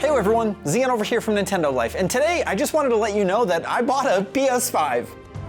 Hey everyone, Zion over here from Nintendo Life, and today I just wanted to let you know that I bought a PS5.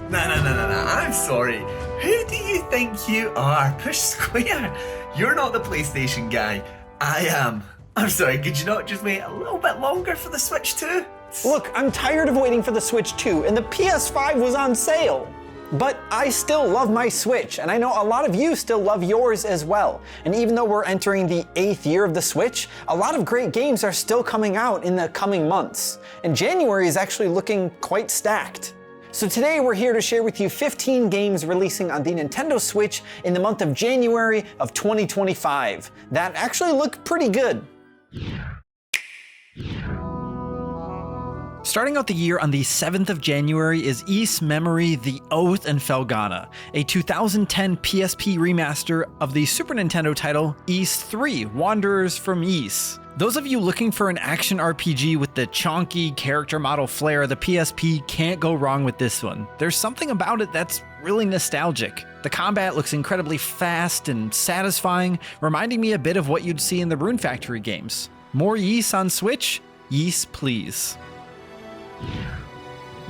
No, I'm sorry. Who do you think you are? Push square. You're not the PlayStation guy. I am. I'm sorry, could you not just wait a little bit longer for the Switch 2? Look, I'm tired of waiting for the Switch 2, and the PS5 was on sale. But I still love my Switch, and I know a lot of you still love yours as well. And even though we're entering the 8th year of the Switch, a lot of great games are still coming out in the coming months. And January is actually looking quite stacked. So today we're here to share with you 15 games releasing on the Nintendo Switch in the month of January of 2025 that actually look pretty good. Starting out the year on the 7th of January is Ys Memory, The Oath, and Felghana, a 2010 PSP remaster of the Super Nintendo title Ys 3: Wanderers from Ys. Those of you looking for an action RPG with the chonky character model flair of the PSP can't go wrong with this one. There's something about it that's really nostalgic. The combat looks incredibly fast and satisfying, reminding me a bit of what you'd see in the Rune Factory games. More Ys on Switch? Ys please.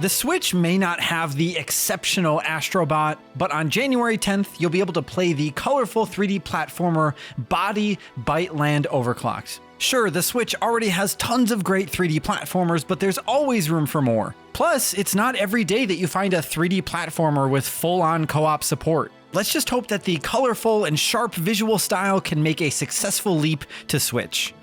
The Switch may not have the exceptional Astrobot, but on January 10th, you'll be able to play the colorful 3D platformer Body Byte Land Overclocked. Sure, the Switch already has tons of great 3D platformers, but there's always room for more. Plus, it's not every day that you find a 3D platformer with full-on co-op support. Let's just hope that the colorful and sharp visual style can make a successful leap to Switch.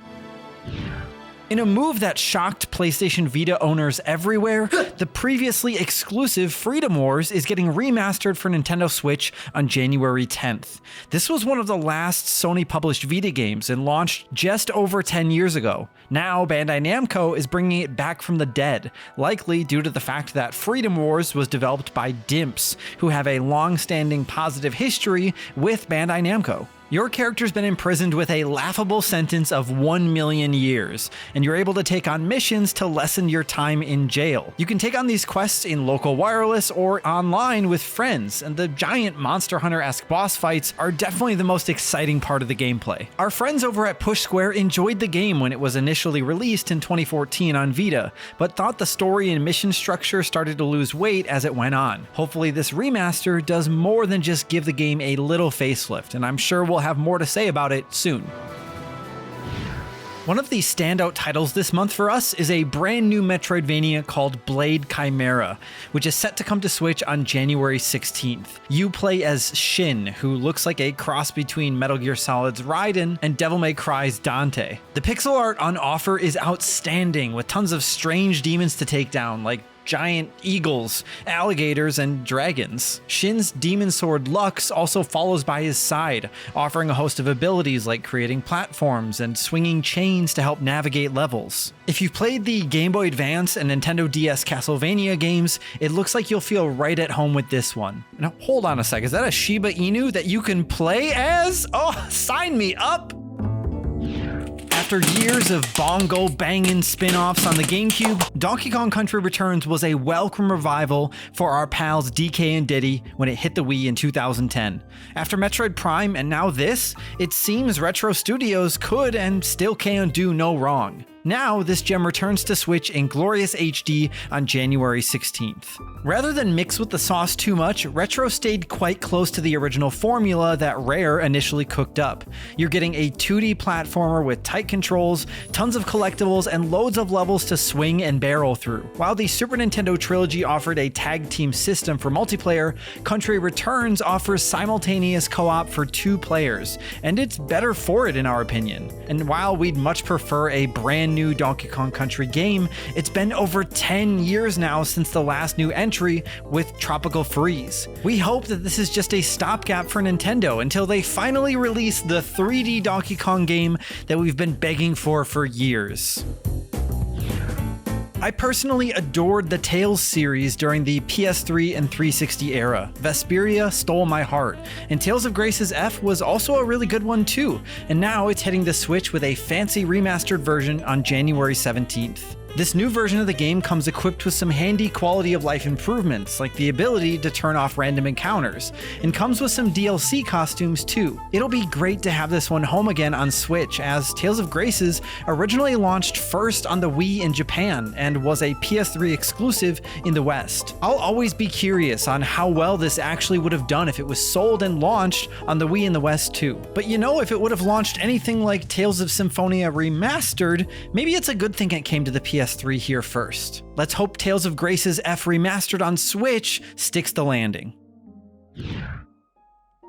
In a move that shocked PlayStation Vita owners everywhere, the previously exclusive Freedom Wars is getting remastered for Nintendo Switch on January 10th. This was one of the last Sony-published Vita games and launched just over 10 years ago. Now, Bandai Namco is bringing it back from the dead, likely due to the fact that Freedom Wars was developed by Dimps, who have a long-standing positive history with Bandai Namco. Your character's been imprisoned with a laughable sentence of 1 million years, and you're able to take on missions to lessen your time in jail. You can take on these quests in local wireless or online with friends, and the giant Monster Hunter-esque boss fights are definitely the most exciting part of the gameplay. Our friends over at Push Square enjoyed the game when it was initially released in 2014 on Vita, but thought the story and mission structure started to lose weight as it went on. Hopefully this remaster does more than just give the game a little facelift, and I'm sure we'll have more to say about it soon. One of the standout titles this month for us is a brand new Metroidvania called Blade Chimera, which is set to come to Switch on January 16th. You play as Shin, who looks like a cross between Metal Gear Solid's Raiden and Devil May Cry's Dante. The pixel art on offer is outstanding, with tons of strange demons to take down, like giant eagles, alligators, and dragons. Shin's demon sword Lux also follows by his side, offering a host of abilities like creating platforms and swinging chains to help navigate levels. If you've played the Game Boy Advance and Nintendo DS Castlevania games, it looks like you'll feel right at home with this one. Now, hold on a sec, is that a Shiba Inu that you can play as? Oh, sign me up! After years of bongo banging spin-offs on the GameCube, Donkey Kong Country Returns was a welcome revival for our pals DK and Diddy when it hit the Wii in 2010. After Metroid Prime and now this, it seems Retro Studios could and still can do no wrong. Now, this gem returns to Switch in glorious HD on January 16th. Rather than mix with the sauce too much, Retro stayed quite close to the original formula that Rare initially cooked up. You're getting a 2D platformer with tight controls, tons of collectibles, and loads of levels to swing and barrel through. While the Super Nintendo trilogy offered a tag team system for multiplayer, Country Returns offers simultaneous co-op for 2 players, and it's better for it in our opinion. And while we'd much prefer a brand new Donkey Kong Country game, it's been over 10 years now since the last new entry with Tropical Freeze. We hope that this is just a stopgap for Nintendo until they finally release the 3D Donkey Kong game that we've been begging for years. I personally adored the Tales series during the PS3 and 360 era. Vesperia stole my heart, and Tales of Grace's F was also a really good one too, and now it's hitting the Switch with a fancy remastered version on January 17th. This new version of the game comes equipped with some handy quality of life improvements, like the ability to turn off random encounters, and comes with some DLC costumes too. It'll be great to have this one home again on Switch, as Tales of Graces originally launched first on the Wii in Japan and was a PS3 exclusive in the West. I'll always be curious on how well this actually would have done if it was sold and launched on the Wii in the West too. But you know, if it would have launched anything like Tales of Symphonia Remastered, maybe it's a good thing it came to the PS3 here first. Let's hope Tales of Graces F Remastered on Switch sticks the landing.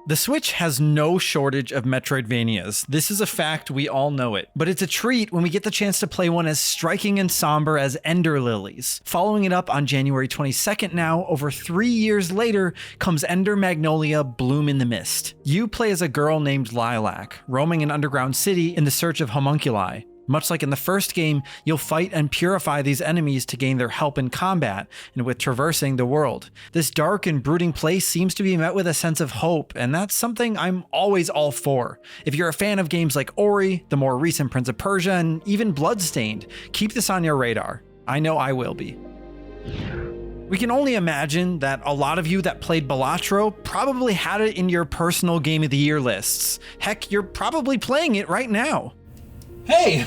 The Switch has no shortage of Metroidvanias. This is a fact, we all know it. But it's a treat when we get the chance to play one as striking and somber as Ender Lilies. Following it up on January 22nd now, over 3 years later, comes Ender Magnolia Bloom in the Mist. You play as a girl named Lilac, roaming an underground city in the search of homunculi. Much like in the first game, you'll fight and purify these enemies to gain their help in combat and with traversing the world. This dark and brooding place seems to be met with a sense of hope, and that's something I'm always all for. If you're a fan of games like Ori, the more recent Prince of Persia, and even Bloodstained, keep this on your radar. I know I will be. We can only imagine that a lot of you that played Balatro probably had it in your personal Game of the Year lists. Heck, you're probably playing it right now. Hey!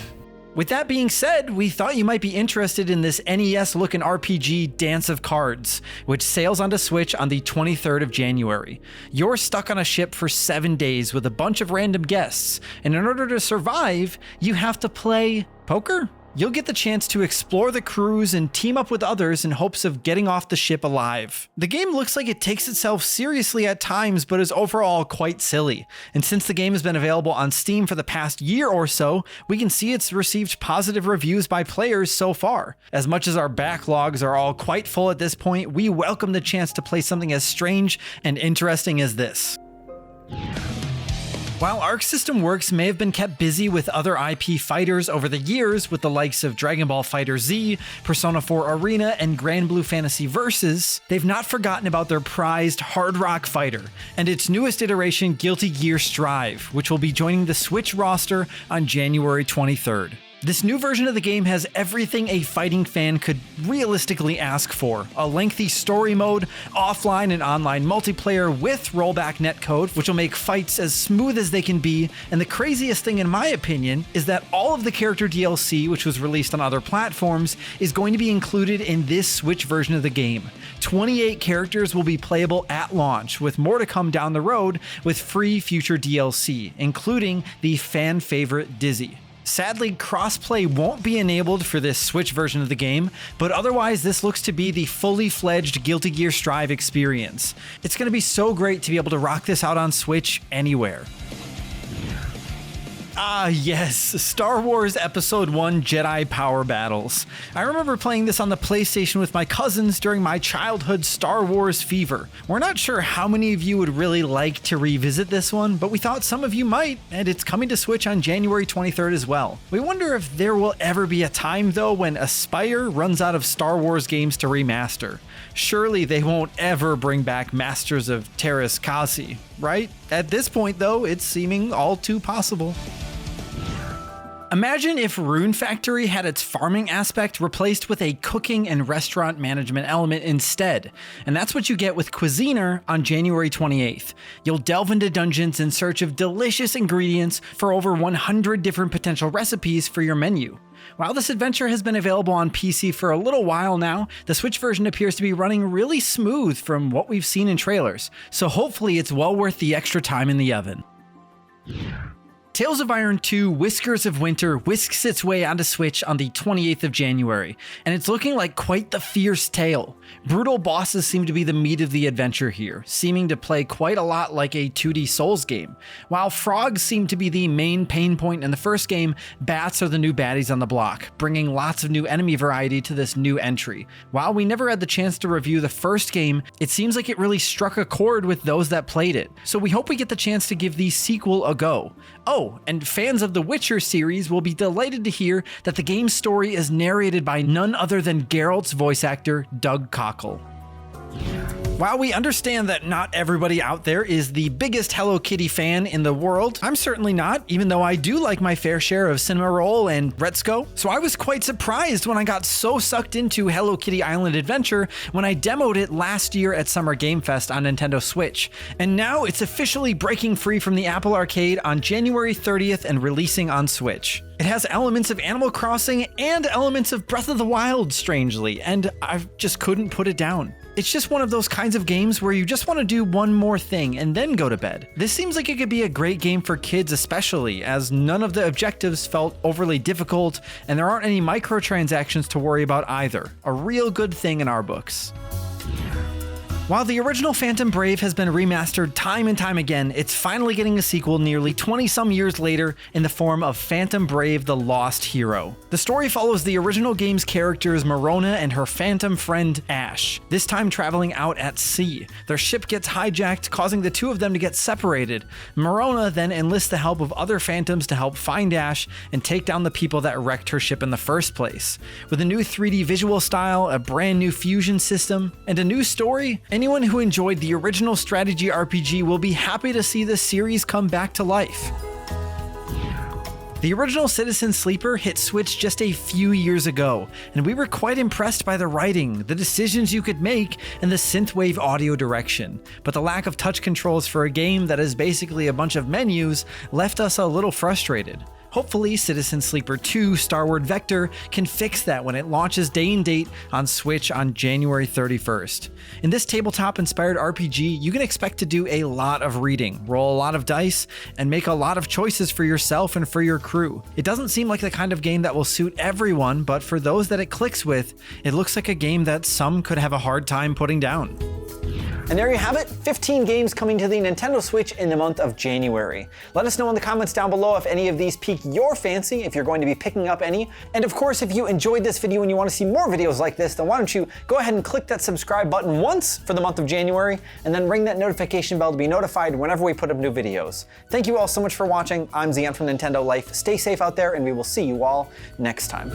With that being said, we thought you might be interested in this NES-looking RPG Dance of Cards, which sails onto Switch on the 23rd of January. You're stuck on a ship for 7 days with a bunch of random guests, and in order to survive, you have to play poker? You'll get the chance to explore the cruise and team up with others in hopes of getting off the ship alive. The game looks like it takes itself seriously at times, but is overall quite silly. And since the game has been available on Steam for the past year or so, we can see it's received positive reviews by players so far. As much as our backlogs are all quite full at this point, we welcome the chance to play something as strange and interesting as this. While Arc System Works may have been kept busy with other IP fighters over the years with the likes of Dragon Ball FighterZ, Persona 4 Arena, and Grand Blue Fantasy Versus, they've not forgotten about their prized Hard Rock fighter, and its newest iteration, Guilty Gear Strive, which will be joining the Switch roster on January 23rd. This new version of the game has everything a fighting fan could realistically ask for. A lengthy story mode, offline and online multiplayer with rollback netcode, which will make fights as smooth as they can be, and the craziest thing in my opinion is that all of the character DLC, which was released on other platforms, is going to be included in this Switch version of the game. 28 characters will be playable at launch, with more to come down the road with free future DLC, including the fan favorite Dizzy. Sadly, crossplay won't be enabled for this Switch version of the game, but otherwise this looks to be the fully fledged Guilty Gear Strive experience. It's going to be so great to be able to rock this out on Switch anywhere. Ah yes, Star Wars Episode 1 Jedi Power Battles. I remember playing this on the PlayStation with my cousins during my childhood Star Wars fever. We're not sure how many of you would really like to revisit this one, but we thought some of you might, and it's coming to Switch on January 23rd as well. We wonder if there will ever be a time though when Aspyr runs out of Star Wars games to remaster. Surely they won't ever bring back Masters of Teräs Käsi, right? At this point though, it's seeming all too possible. Imagine if Rune Factory had its farming aspect replaced with a cooking and restaurant management element instead, and that's what you get with Cuisiner on January 28th. You'll delve into dungeons in search of delicious ingredients for over 100 different potential recipes for your menu. While this adventure has been available on PC for a little while now, the Switch version appears to be running really smooth from what we've seen in trailers, so hopefully it's well worth the extra time in the oven. Tales of Iron 2 Whiskers of Winter whisks its way onto Switch on the 28th of January, and it's looking like quite the fierce tale. Brutal bosses seem to be the meat of the adventure here, seeming to play quite a lot like a 2D Souls game. While frogs seem to be the main pain point in the first game, bats are the new baddies on the block, bringing lots of new enemy variety to this new entry. While we never had the chance to review the first game, it seems like it really struck a chord with those that played it, so we hope we get the chance to give the sequel a go. Oh, and fans of the Witcher series will be delighted to hear that the game's story is narrated by none other than Geralt's voice actor, Doug Cockle. While we understand that not everybody out there is the biggest Hello Kitty fan in the world, I'm certainly not, even though I do like my fair share of Cinnamoroll and Retzko. So I was quite surprised when I got so sucked into Hello Kitty Island Adventure when I demoed it last year at Summer Game Fest on Nintendo Switch. And now it's officially breaking free from the Apple Arcade on January 30th and releasing on Switch. It has elements of Animal Crossing and elements of Breath of the Wild, strangely, and I just couldn't put it down. It's just one of those kinds of games where you just want to do one more thing and then go to bed. This seems like it could be a great game for kids especially, as none of the objectives felt overly difficult and there aren't any microtransactions to worry about either. A real good thing in our books. While the original Phantom Brave has been remastered time and time again, it's finally getting a sequel nearly 20-some years later in the form of Phantom Brave: The Lost Hero. The story follows the original game's characters Marona and her phantom friend Ash, this time traveling out at sea. Their ship gets hijacked, causing the two of them to get separated. Marona then enlists the help of other phantoms to help find Ash and take down the people that wrecked her ship in the first place. With a new 3D visual style, a brand new fusion system, and a new story, anyone who enjoyed the original strategy RPG will be happy to see this series come back to life. The original Citizen Sleeper hit Switch just a few years ago, and we were quite impressed by the writing, the decisions you could make, and the synthwave audio direction. But the lack of touch controls for a game that is basically a bunch of menus left us a little frustrated. Hopefully, Citizen Sleeper 2 Starward Vector can fix that when it launches day and date on Switch on January 31st. In this tabletop-inspired RPG, you can expect to do a lot of reading, roll a lot of dice, and make a lot of choices for yourself and for your crew. It doesn't seem like the kind of game that will suit everyone, but for those that it clicks with, it looks like a game that some could have a hard time putting down. And there you have it, 15 games coming to the Nintendo Switch in the month of January. Let us know in the comments down below if any of these pique your fancy, if you're going to be picking up any. And of course, if you enjoyed this video and you want to see more videos like this, then why don't you go ahead and click that subscribe button once for the month of January, and then ring that notification bell to be notified whenever we put up new videos. Thank you all so much for watching. I'm Zian from Nintendo Life. Stay safe out there, and we will see you all next time.